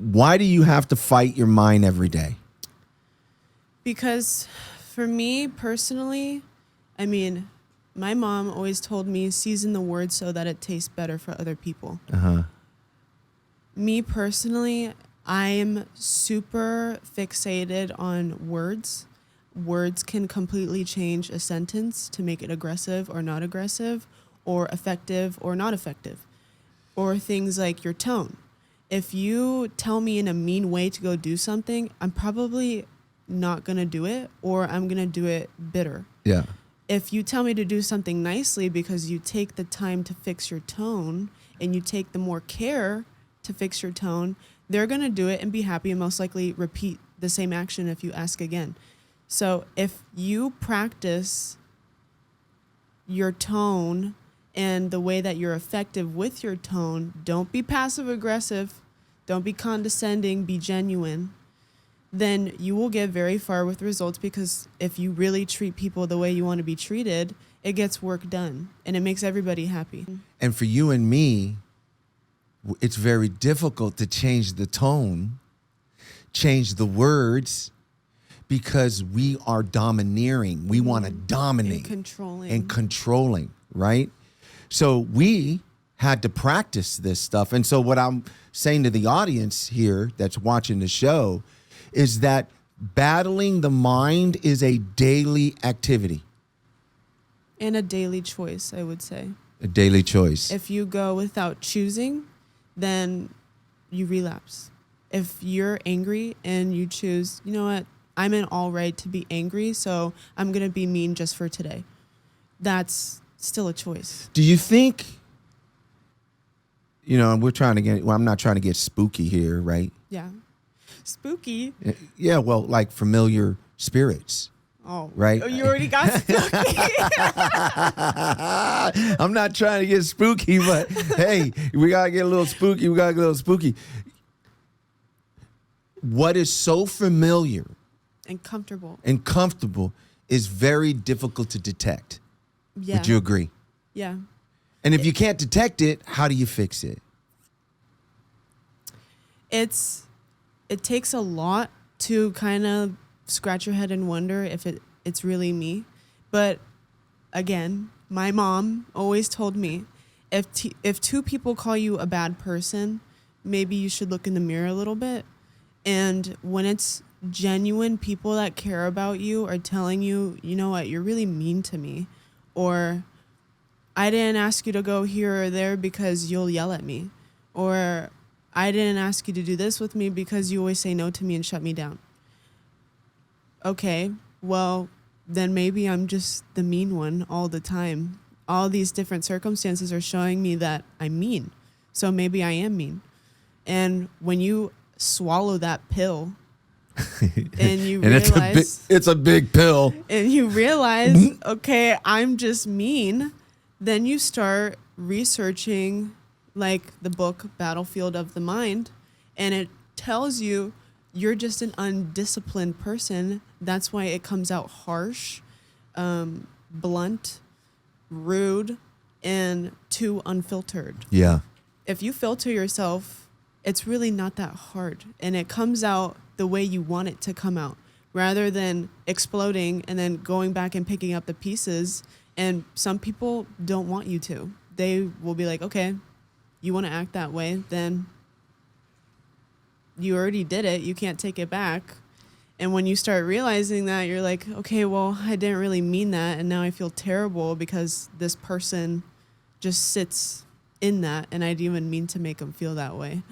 Why do you have to fight your mind every day? Because for me personally, I mean, my mom always told me season the word so that it tastes better for other people. Me personally, I'm super fixated on words. Words can completely change a sentence to make it aggressive or not aggressive, or effective or not effective, or things like your tone. If you tell me in a mean way to go do something, I'm probably not going to do it, or I'm going to do it bitter. Yeah. If you tell me to do something nicely because you take the time to fix your tone and you take the more care to fix your tone, they're going to do it and be happy and most likely repeat the same action if you ask again. So if you practice your tone and the way that you're effective with your tone, don't be passive aggressive, don't be condescending, be genuine, then you will get very far with results, because if you really treat people the way you want to be treated, it gets work done and it makes everybody happy. And for you and me, it's very difficult to change the tone, change the words, because we are domineering. We want to dominate. And controlling, right? So we had to practice this stuff. And so what I'm saying to the audience here that's watching the show is that battling the mind is a daily activity. And a daily choice, I would say. A daily choice. If you go without choosing, then you relapse. If you're angry and you choose, you know what, I'm in all right to be angry, so I'm going to be mean just for today. That's still a choice. Do you think, you know, I'm not trying to get spooky here, right? Yeah. Spooky? Yeah, well, like familiar spirits. Oh. Right? Oh, you already got spooky. I'm not trying to get spooky, but hey, we got to get a little spooky. What is so familiar and comfortable is very difficult to detect. Yeah. Would you agree? Yeah. And if you can't detect it, how do you fix it? It takes a lot to kind of scratch your head and wonder if it's really me. But again, my mom always told me, if two people call you a bad person, maybe you should look in the mirror a little bit. And when it's genuine people that care about you are telling you, you know what, you're really mean to me, or I didn't ask you to go here or there because you'll yell at me, or I didn't ask you to do this with me because you always say no to me and shut me down. Okay, well, then maybe I'm just the mean one all the time. All these different circumstances are showing me that I'm mean. So maybe I am mean. And when you swallow that pill and you realize it's a big pill, and you realize, okay, I'm just mean, then you start researching, like the book Battlefield of the Mind, and it tells you you're just an undisciplined person. That's why it comes out harsh, blunt, rude, and too unfiltered. Yeah. If you filter yourself, it's really not that hard, and it comes out the way you want it to come out, rather than exploding and then going back and picking up the pieces. And some people don't want you to. They will be like, okay, you want to act that way, then you already did it. You can't take it back. And when you start realizing that, you're like, okay, well, I didn't really mean that, and now I feel terrible because this person just sits in that, and I didn't even mean to make them feel that way.